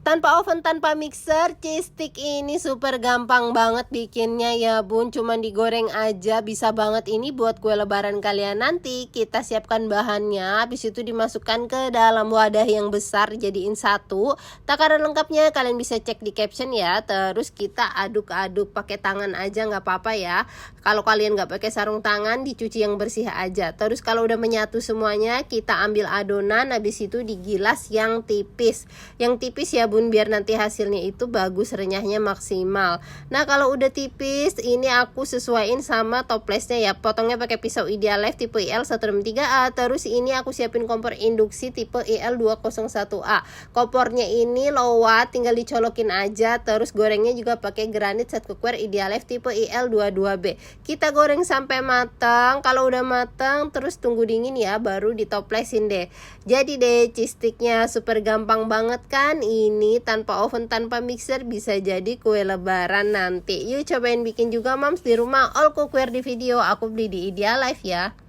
Tanpa oven, tanpa mixer, cheese stick ini super gampang banget bikinnya ya bun. Cuman digoreng aja, bisa banget ini buat kue lebaran kalian nanti. Kita siapkan bahannya, habis itu dimasukkan ke dalam wadah yang besar, jadiin satu. Takaran lengkapnya kalian bisa cek di caption ya. Terus kita aduk-aduk pakai tangan aja nggak apa-apa ya. Kalau kalian nggak pakai sarung tangan, dicuci yang bersih aja. Terus kalau udah menyatu semuanya, kita ambil adonan, habis itu digilas yang tipis. Yang tipis ya bun, biar nanti hasilnya itu bagus, renyahnya maksimal. Nah kalau udah tipis, ini aku sesuaiin sama toplesnya ya. Potongnya pakai pisau Idealife tipe IL 163A. Terus ini aku siapin kompor induksi tipe IL 201A. Kompornya ini low watt, tinggal dicolokin aja. Terus gorengnya juga pakai granit set cookware Idealife tipe IL 22B. Kita goreng sampai matang. Kalau udah matang, terus tunggu dingin ya, baru ditoplesin deh. Jadi deh, cheese sticknya super gampang banget kan. Ini tanpa oven, tanpa mixer, bisa jadi kue lebaran nanti. Yuk cobain bikin juga moms di rumah. All cookware di video aku beli di Idealife ya.